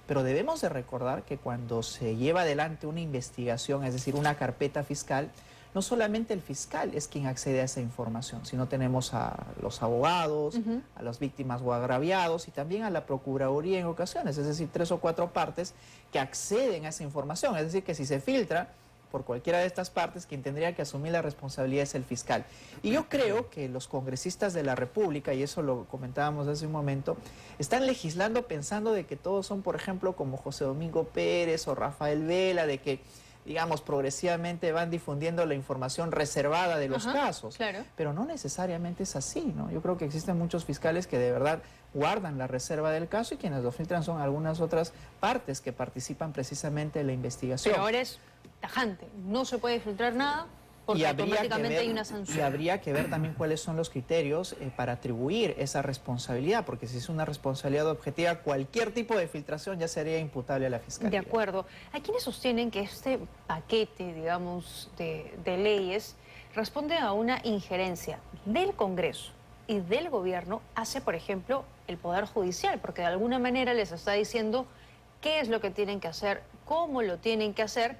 [SPEAKER 2] Pero debemos de recordar que cuando se lleva adelante una investigación, es decir, una carpeta fiscal, no solamente el fiscal es quien accede a esa información, sino tenemos a los abogados, a las víctimas o agraviados y también a la Procuraduría en ocasiones, es decir, 3 o 4 partes que acceden a esa información. Es decir, que si se filtra por cualquiera de estas partes, quien tendría que asumir la responsabilidad es el fiscal. Y yo creo que los congresistas de la República, y eso lo comentábamos hace un momento, están legislando pensando de que todos son, por ejemplo, como José Domingo Pérez o Rafael Vela, de que, digamos, progresivamente van difundiendo la información reservada de los casos.
[SPEAKER 1] Claro.
[SPEAKER 2] Pero no necesariamente es así, ¿no? Yo creo que existen muchos fiscales que de verdad guardan la reserva del caso y quienes lo filtran son algunas otras partes que participan precisamente en la investigación.
[SPEAKER 1] Pero ahora es tajante, no se puede filtrar nada porque automáticamente hay una sanción.
[SPEAKER 2] Y habría que ver también cuáles son los criterios para atribuir esa responsabilidad, porque si es una responsabilidad objetiva, cualquier tipo de filtración ya sería imputable a la Fiscalía.
[SPEAKER 1] De acuerdo. Hay quienes sostienen que este paquete, digamos, de leyes responde a una injerencia del Congreso y del gobierno hacia, por ejemplo, el Poder Judicial, porque de alguna manera les está diciendo qué es lo que tienen que hacer, cómo lo tienen que hacer,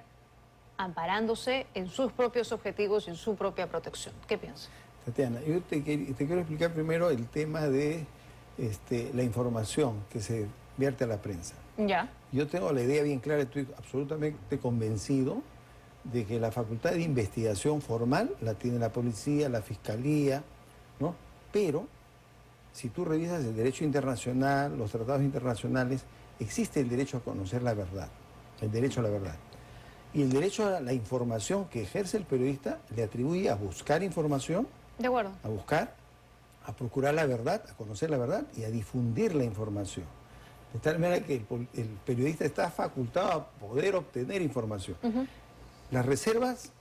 [SPEAKER 1] amparándose en sus propios objetivos y en su propia protección. ¿Qué piensas?
[SPEAKER 3] Tatiana, yo te quiero explicar primero el tema de la información que se vierte a la prensa.
[SPEAKER 1] Ya.
[SPEAKER 3] Yo tengo la idea bien clara, estoy absolutamente convencido de que la facultad de investigación formal la tiene la policía, la fiscalía, ¿no? Pero si tú revisas el derecho internacional, los tratados internacionales, existe el derecho a conocer la verdad, el derecho a la verdad. Y el derecho a la información que ejerce el periodista le atribuye a buscar información,
[SPEAKER 1] De acuerdo.
[SPEAKER 3] a buscar, a procurar la verdad, a conocer la verdad y a difundir la información. De tal manera que el periodista está facultado a poder obtener información. Las reservas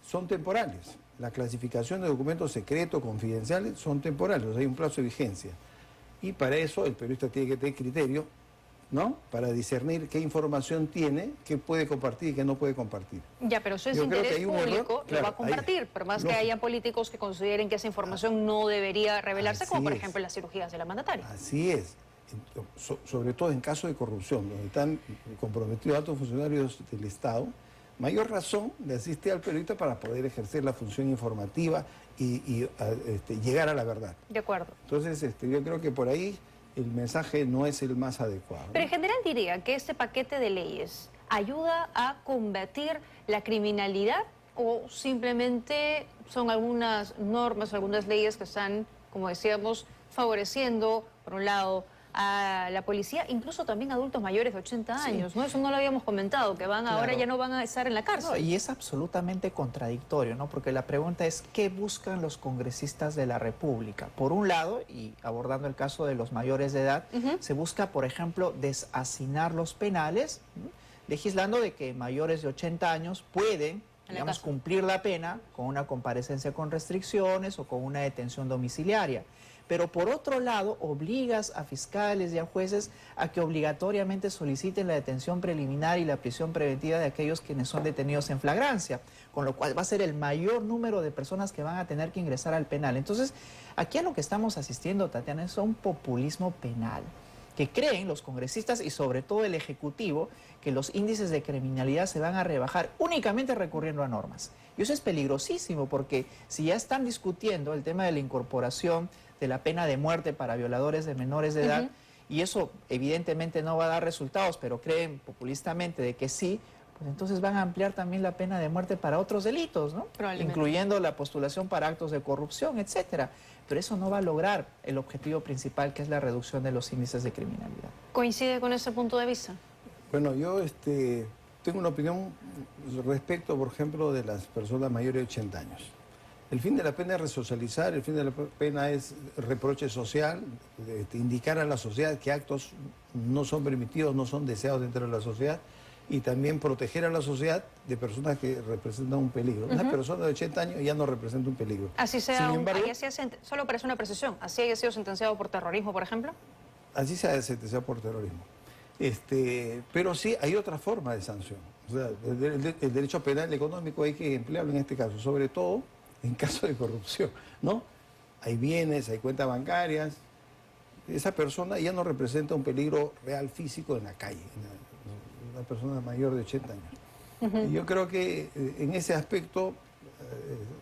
[SPEAKER 3] son temporales. La clasificación de documentos secretos, confidenciales, son temporales, o sea, hay un plazo de vigencia. Y para eso el periodista tiene que tener criterio, ¿no? Para discernir qué información tiene, qué puede compartir y qué no puede compartir.
[SPEAKER 1] Ya, pero eso es
[SPEAKER 3] Yo creo
[SPEAKER 1] interés
[SPEAKER 3] que hay un
[SPEAKER 1] público,
[SPEAKER 3] error,
[SPEAKER 1] lo
[SPEAKER 3] claro,
[SPEAKER 1] va a compartir, por más que haya políticos que consideren que esa información no debería revelarse, como por ejemplo las cirugías de la mandataria.
[SPEAKER 3] Así es. Sobre todo en casos de corrupción, donde están comprometidos altos funcionarios del Estado, mayor razón de asistir al periodista para poder ejercer la función informativa y llegar a la verdad.
[SPEAKER 1] De acuerdo.
[SPEAKER 3] Entonces, yo creo que por ahí el mensaje no es el más adecuado, ¿no?
[SPEAKER 1] Pero en general diría que este paquete de leyes ayuda a combatir la criminalidad o simplemente son algunas normas, algunas leyes que están, como decíamos, favoreciendo, por un lado, a la policía, incluso también adultos mayores de 80 años, ¿no? Eso no lo habíamos comentado, que van ahora ya no van a estar en la cárcel.
[SPEAKER 2] No, y es absolutamente contradictorio, ¿no? Porque la pregunta es, ¿qué buscan los congresistas de la República? Por un lado, y abordando el caso de los mayores de edad, se busca, por ejemplo, deshacinar los penales, legislando de que mayores de 80 años pueden, digamos, cumplir la pena con una comparecencia con restricciones o con una detención domiciliaria. Pero por otro lado, obligas a fiscales y a jueces a que obligatoriamente soliciten la detención preliminar y la prisión preventiva de aquellos quienes son detenidos en flagrancia, con lo cual va a ser el mayor número de personas que van a tener que ingresar al penal. Entonces, aquí a lo que estamos asistiendo, Tatiana, es a un populismo penal, que creen los congresistas y sobre todo el Ejecutivo que los índices de criminalidad se van a rebajar únicamente recurriendo a normas. Y eso es peligrosísimo, porque si ya están discutiendo el tema de la incorporación de la pena de muerte para violadores de menores de edad, y eso evidentemente no va a dar resultados, pero creen populistamente de que sí, pues entonces van a ampliar también la pena de muerte para otros delitos, ¿no? Incluyendo la postulación para actos de corrupción, etcétera. Pero eso no va a lograr el objetivo principal, que es la reducción de los índices de criminalidad.
[SPEAKER 1] ¿Coincide con ese punto de vista?
[SPEAKER 3] Bueno, yo tengo una opinión respecto, por ejemplo, de las personas mayores de 80 años. El fin de la pena es resocializar, el fin de la pena es reproche social, indicar a la sociedad que actos no son permitidos, no son deseados dentro de la sociedad, y también proteger a la sociedad de personas que representan un peligro. Una persona de 80 años ya no representa un peligro.
[SPEAKER 1] Así sea, solo para hacer una precisión, ¿así haya sido sentenciado por terrorismo, por ejemplo?
[SPEAKER 3] Así se ha sentenciado por terrorismo. Pero sí hay otra forma de sanción. O sea, el derecho penal económico hay que emplearlo en este caso, sobre todo en caso de corrupción, ¿no? Hay bienes, hay cuentas bancarias. Esa persona ya no representa un peligro real físico en la calle, una persona mayor de 80 años. Y yo creo que en ese aspecto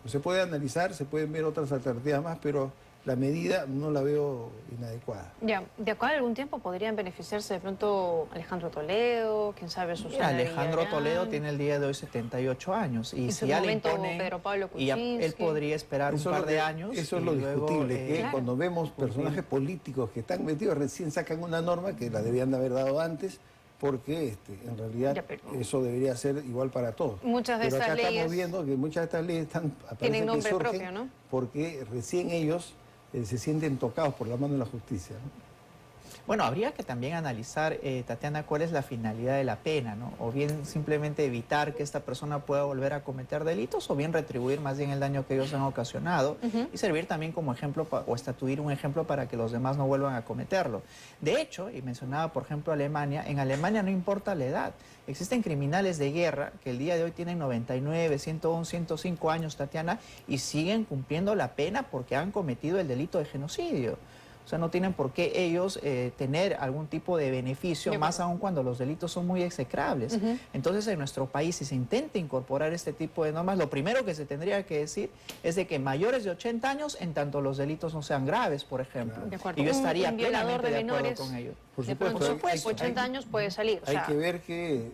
[SPEAKER 3] se puede analizar, se pueden ver otras alternativas más, pero la medida no la veo inadecuada.
[SPEAKER 1] Ya, de acá a algún tiempo podrían beneficiarse de pronto Alejandro Toledo, quién sabe, Susana
[SPEAKER 2] Alejandro Toledo tiene el día de hoy 78 años. Y si ya le imponen,
[SPEAKER 1] Pedro Pablo
[SPEAKER 2] y ya él podría esperar un par de años.
[SPEAKER 3] Eso es lo discutible, que cuando vemos personajes políticos que están metidos, recién sacan una norma que la debían de haber dado antes, porque en realidad eso debería ser igual para todos.
[SPEAKER 1] Muchas de
[SPEAKER 3] Pero acá
[SPEAKER 1] estas
[SPEAKER 3] estamos viendo que muchas de estas leyes
[SPEAKER 1] tienen nombre propio, ¿no?
[SPEAKER 3] Porque recién ellos se sienten tocados por la mano de la justicia, ¿no?
[SPEAKER 2] Bueno, habría que también analizar, Tatiana, cuál es la finalidad de la pena, ¿no? O bien simplemente evitar que esta persona pueda volver a cometer delitos, o bien retribuir más bien el daño que ellos han ocasionado y servir también como ejemplo o estatuir un ejemplo para que los demás no vuelvan a cometerlo. De hecho, y mencionaba por ejemplo Alemania, en Alemania no importa la edad. Existen criminales de guerra que el día de hoy tienen 99, 101, 105 años, Tatiana, y siguen cumpliendo la pena porque han cometido el delito de genocidio. O sea, no tienen por qué ellos tener algún tipo de beneficio, más aún cuando los delitos son muy execrables. Entonces, en nuestro país, si se intenta incorporar este tipo de normas, lo primero que se tendría que decir es de que mayores de 80 años, en tanto los delitos no sean graves, por ejemplo. Y yo estaría plenamente de acuerdo con ello.
[SPEAKER 3] Por supuesto,
[SPEAKER 1] 80 años puede salir.
[SPEAKER 3] Hay que ver que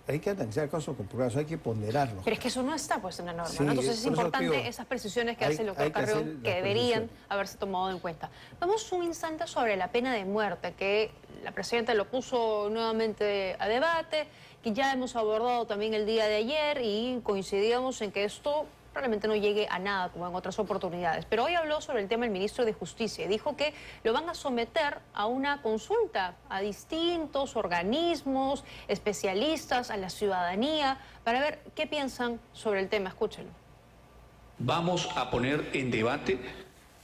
[SPEAKER 3] hay que analizar casos con casos, hay que ponderarlos.
[SPEAKER 1] Pero es que eso no está puesto en la norma, ¿no? Entonces es importante esas precisiones que hace el doctor Carrión, que deberían haberse tomado en cuenta. Vamos un instante sobre la pena de muerte, que la presidenta lo puso nuevamente a debate, que ya hemos abordado también el día de ayer y coincidíamos en que esto probablemente no llegue a nada como en otras oportunidades. Pero hoy habló sobre el tema el ministro de Justicia y dijo que lo van a someter a una consulta a distintos organismos, especialistas, a la ciudadanía, para ver qué piensan sobre el tema. Escúchenlo.
[SPEAKER 13] Vamos a poner en debate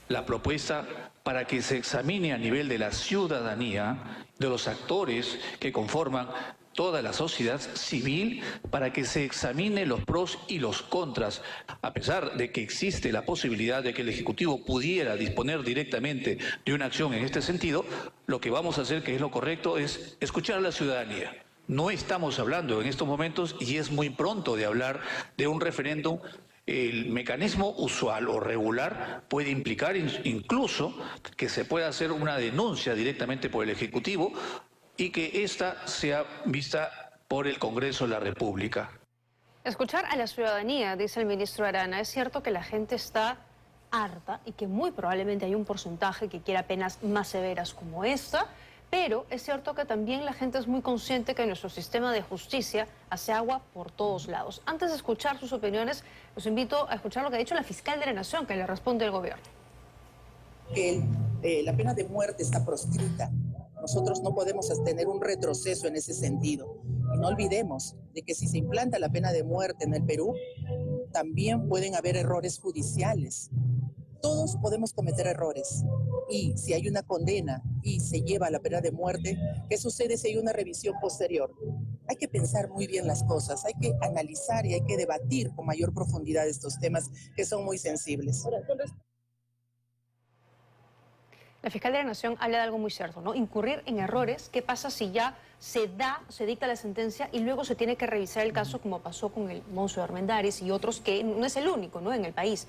[SPEAKER 13] la propuesta para que se examine a nivel de la ciudadanía, de los actores que conforman toda la sociedad civil, para que se examine los pros y los contras. A pesar de que existe la posibilidad de que el Ejecutivo pudiera disponer directamente de una acción en este sentido, lo que vamos a hacer, que es lo correcto, es escuchar a la ciudadanía. No estamos hablando en estos momentos, y es muy pronto de hablar de un referéndum. El mecanismo usual o regular puede implicar incluso que se pueda hacer una denuncia directamente por el Ejecutivo y que ésta sea vista por el Congreso de la República.
[SPEAKER 1] Escuchar a la ciudadanía, dice el ministro Arana. Es cierto que la gente está harta y que muy probablemente hay un porcentaje que quiera penas más severas como esta, pero es cierto que también la gente es muy consciente que nuestro sistema de justicia hace agua por todos lados. Antes de escuchar sus opiniones, los invito a escuchar lo que ha dicho la fiscal de la Nación, que le responde el gobierno.
[SPEAKER 14] La pena de muerte está proscrita. Nosotros no podemos tener un retroceso en ese sentido. Y no olvidemos de que si se implanta la pena de muerte en el Perú, también pueden haber errores judiciales. Todos podemos cometer errores. Y si hay una condena y se lleva a la pena de muerte, ¿qué sucede si hay una revisión posterior? Hay que pensar muy bien las cosas, hay que analizar y hay que debatir con mayor profundidad estos temas que son muy sensibles.
[SPEAKER 1] La fiscal de la Nación habla de algo muy cierto, ¿no? Incurrir en errores. ¿Qué pasa si ya se dicta la sentencia y luego se tiene que revisar el caso, como pasó con el Monzo de Armendáriz y otros, que no es el único, ¿no?, en el país?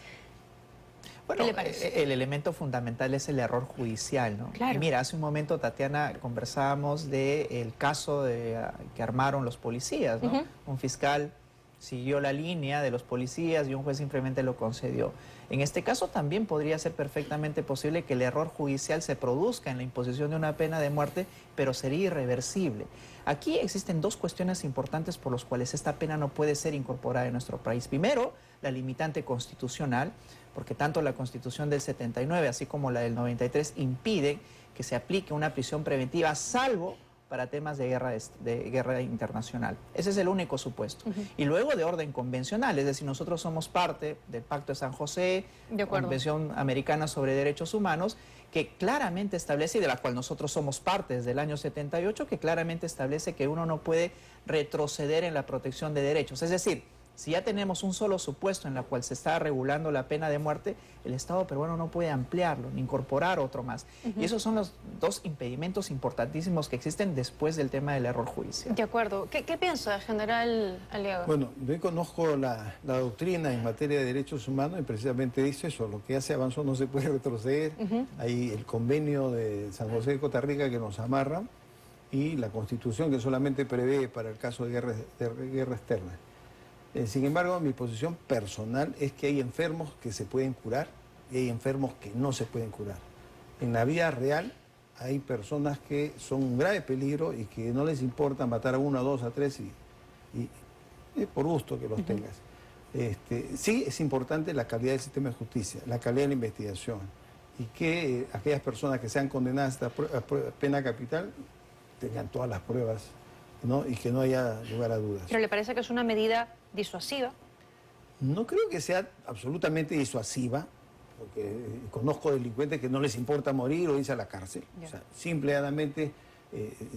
[SPEAKER 2] Bueno,
[SPEAKER 1] ¿Qué le parece?
[SPEAKER 2] el elemento fundamental es el error judicial, ¿no?
[SPEAKER 1] Claro.
[SPEAKER 2] Y mira, hace un momento, Tatiana, conversábamos del caso que armaron los policías, ¿no? Un fiscal siguió la línea de los policías y un juez simplemente lo concedió. En este caso también podría ser perfectamente posible que el error judicial se produzca en la imposición de una pena de muerte, pero sería irreversible. Aquí existen dos cuestiones importantes por las cuales esta pena no puede ser incorporada en nuestro país. Primero, la limitante constitucional, porque tanto la Constitución del 79 así como la del 93 impiden que se aplique una prisión preventiva, salvo para temas de guerra internacional. Ese es el único supuesto. Y luego de orden convencional, es decir, nosotros somos parte del Pacto de San José, Convención Americana sobre Derechos Humanos, que claramente establece, y de la cual nosotros somos parte desde el año 78, que claramente establece que uno no puede retroceder en la protección de derechos. Es decir, si ya tenemos un solo supuesto en el cual se está regulando la pena de muerte, el Estado peruano no puede ampliarlo ni incorporar otro más. Y esos son los dos impedimentos importantísimos que existen después del tema del error judicial.
[SPEAKER 1] De acuerdo. ¿Qué piensa, general Aliaga?
[SPEAKER 3] Bueno, yo conozco la doctrina en materia de derechos humanos y precisamente dice eso: lo que ya se avanzó no se puede retroceder. Hay el convenio de San José de Costa Rica que nos amarra y la Constitución que solamente prevé para el caso de guerra externa. Sin embargo, mi posición personal es que hay enfermos que se pueden curar y hay enfermos que no se pueden curar. En la vida real hay personas que son un grave peligro y que no les importa matar a uno, a dos, a tres y por gusto que los tengas. Sí es importante la calidad del sistema de justicia, la calidad de la investigación y que aquellas personas que sean condenadas a pena capital tengan todas las pruebas, ¿no? Y que no haya lugar a dudas.
[SPEAKER 1] ¿Pero le parece que es una medida disuasiva?
[SPEAKER 3] No creo que sea absolutamente disuasiva, porque conozco delincuentes que no les importa morir o irse a la cárcel. O sea, simplemente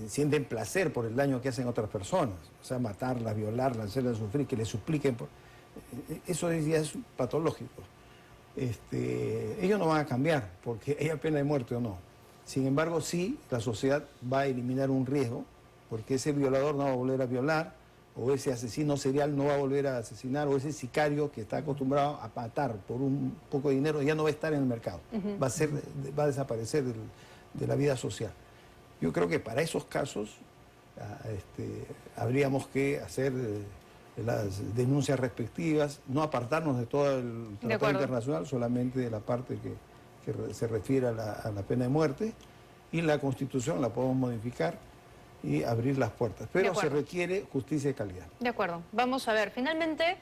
[SPEAKER 3] sienten placer por el daño que hacen a otras personas. O sea, matarlas, violarlas, hacerlas sufrir, que les supliquen. Eso ya es patológico. Ellos no van a cambiar porque haya pena de muerte o no. Sin embargo, sí, la sociedad va a eliminar un riesgo, porque ese violador no va a volver a violar, o ese asesino serial no va a volver a asesinar, o ese sicario que está acostumbrado a matar por un poco de dinero ya no va a estar en el mercado, va a desaparecer de la vida social. Yo creo que para esos casos habríamos que hacer las denuncias respectivas, no apartarnos de todo el tratado internacional, solamente de la parte que se refiere a la pena de muerte, y la Constitución la podemos modificar y abrir las puertas, pero se requiere justicia de calidad.
[SPEAKER 1] De acuerdo. Vamos a ver, finalmente,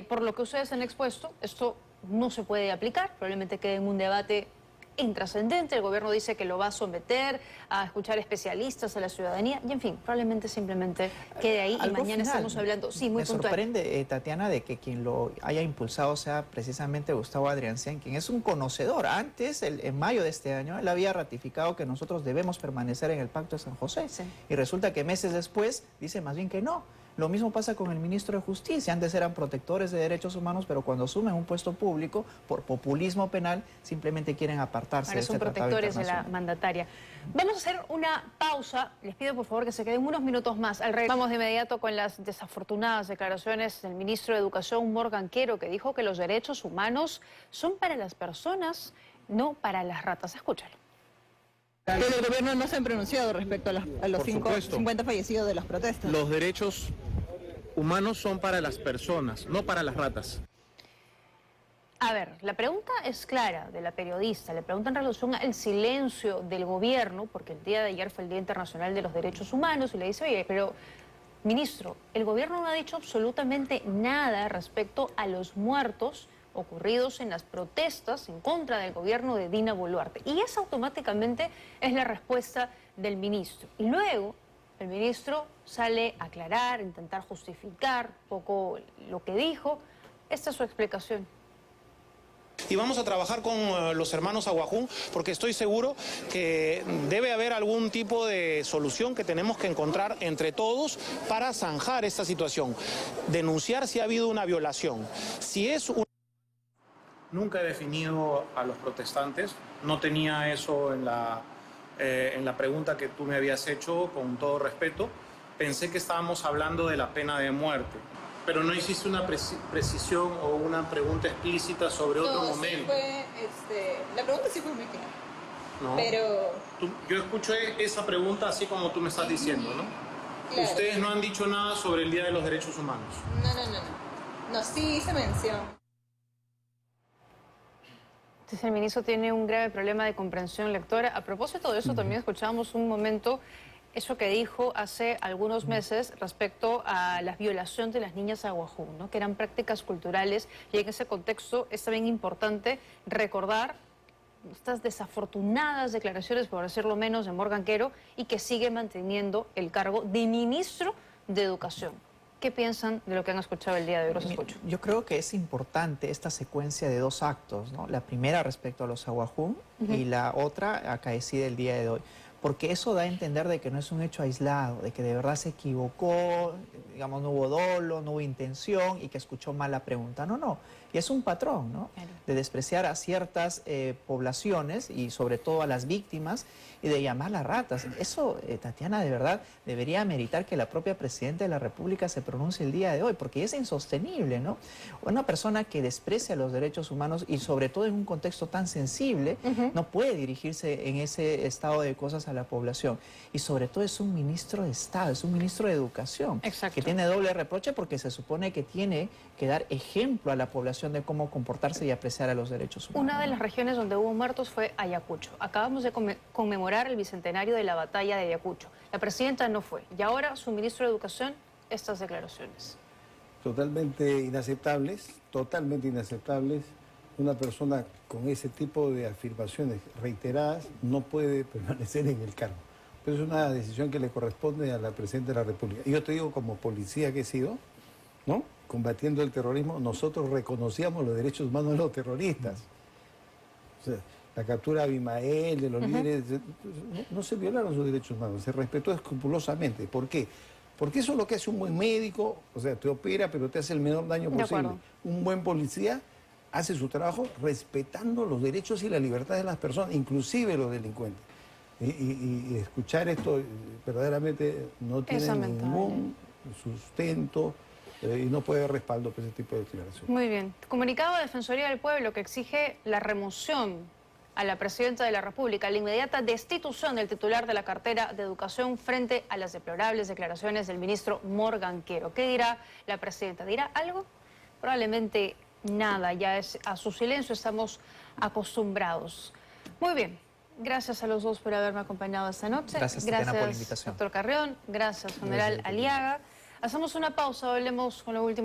[SPEAKER 1] por lo que ustedes han expuesto, esto no se puede aplicar, probablemente quede en un debate intrascendente, el gobierno dice que lo va a someter a escuchar especialistas, a la ciudadanía, y en fin, probablemente simplemente quede ahí y mañana estamos hablando, muy puntual.
[SPEAKER 2] Me sorprende, Tatiana, de que quien lo haya impulsado sea precisamente Gustavo Adriancén, quien es un conocedor. Antes, en mayo de este año, él había ratificado que nosotros debemos permanecer en el Pacto de San José. Y resulta que meses después dice más bien que no. Lo mismo pasa con el ministro de Justicia. Antes eran protectores de derechos humanos, pero cuando asumen un puesto público, por populismo penal, simplemente quieren apartarse de este tratado internacional.
[SPEAKER 1] Ahora son protectores de la mandataria. Vamos a hacer una pausa. Les pido por favor que se queden unos minutos más. Vamos de inmediato con las desafortunadas declaraciones del ministro de Educación, Morgan Quero, que dijo que los derechos humanos son para las personas, no para las ratas. Escúchalo.
[SPEAKER 15] Pero el gobierno no se ha pronunciado respecto a los 50 fallecidos de las protestas.
[SPEAKER 8] Los derechos humanos son para las personas, no para las ratas.
[SPEAKER 1] A ver, la pregunta es clara de la periodista. Le pregunta en relación al silencio del gobierno, porque el día de ayer fue el Día Internacional de los Derechos Humanos, y le dice, oye, pero, ministro, el gobierno no ha dicho absolutamente nada respecto a los muertos ocurridos en las protestas en contra del gobierno de Dina Boluarte. Y esa automáticamente es la respuesta del ministro. Y luego el ministro sale a aclarar, a intentar justificar un poco lo que dijo. Esta es su explicación.
[SPEAKER 8] Y vamos a trabajar con los hermanos Aguajún porque estoy seguro que debe haber algún tipo de solución que tenemos que encontrar entre todos para zanjar esta situación. Denunciar si ha habido una violación. Si es un... Nunca he definido a los protestantes, no tenía eso en la pregunta que tú me habías hecho, con todo respeto. Pensé que estábamos hablando de la pena de muerte. Pero no hiciste una precisión o una pregunta explícita sobre otro momento.
[SPEAKER 15] La pregunta sí fue muy clara.
[SPEAKER 8] ¿No?
[SPEAKER 15] Pero...
[SPEAKER 8] Yo escuché esa pregunta así como tú me estás diciendo, ¿no? Claro. Ustedes no han dicho nada sobre el Día de los Derechos Humanos.
[SPEAKER 15] No, sí hice mención.
[SPEAKER 1] Entonces el ministro tiene un grave problema de comprensión lectora. A propósito de eso, también escuchábamos un momento eso que dijo hace algunos meses respecto a la violación de las niñas Aguajún, ¿no? Que eran prácticas culturales, y en ese contexto es también importante recordar estas desafortunadas declaraciones, por decirlo menos, de Morgan Quero, y que sigue manteniendo el cargo de ministro de Educación. ¿Qué piensan de lo que han escuchado el día de hoy? Los escucho.
[SPEAKER 2] Yo creo que es importante esta secuencia de dos actos, ¿no? La primera respecto a los Aguajún y la otra acaecida el día de hoy. Porque eso da a entender de que no es un hecho aislado, de que de verdad se equivocó, digamos, no hubo dolo, no hubo intención y que escuchó mal la pregunta. No. Y es un patrón, ¿no? Claro. De despreciar a ciertas poblaciones y sobre todo a las víctimas y de llamarlas ratas. Eso, Tatiana, de verdad debería meritar que la propia Presidenta de la República se pronuncie el día de hoy, porque es insostenible, ¿no? Una persona que desprecia los derechos humanos y sobre todo en un contexto tan sensible, no puede dirigirse en ese estado de cosas a la población. Y sobre todo es un ministro de Estado, es un ministro de Educación. Exacto. Que tiene doble reproche porque se supone que tiene que dar ejemplo a la población de cómo comportarse y apreciar a los derechos humanos.
[SPEAKER 1] Una de las regiones donde hubo muertos fue Ayacucho. Acabamos de conmemorar el bicentenario de la batalla de Ayacucho. La presidenta no fue. Y ahora su ministro de Educación, estas declaraciones.
[SPEAKER 3] Totalmente inaceptables. Una persona con ese tipo de afirmaciones reiteradas no puede permanecer en el cargo. Pero es una decisión que le corresponde a la Presidenta de la República. Y yo te digo, como policía que he sido, ¿no? Combatiendo el terrorismo, nosotros reconocíamos los derechos humanos de los terroristas. O sea, la captura de Abimael, de los líderes, no se violaron sus derechos humanos, se respetó escrupulosamente. ¿Por qué? Porque eso es lo que hace un buen médico, o sea, te opera, pero te hace el menor daño posible. Un buen policía hace su trabajo respetando los derechos y la libertad de las personas, inclusive los delincuentes. Y escuchar esto verdaderamente no tiene ningún sustento y no puede haber respaldo para ese tipo de declaraciones.
[SPEAKER 1] Muy bien. Comunicado de Defensoría del Pueblo que exige la remoción a la Presidenta de la República, la inmediata destitución del titular de la cartera de Educación frente a las deplorables declaraciones del ministro Morgan Quero. ¿Qué dirá la Presidenta? ¿Dirá algo? Probablemente nada, ya a su silencio estamos acostumbrados. Muy bien. Gracias a los dos por haberme acompañado esta noche.
[SPEAKER 2] Gracias, Tatiana, por la invitación.
[SPEAKER 1] Doctor Carrión. Gracias, general Aliaga. Hacemos una pausa, hablemos con lo último.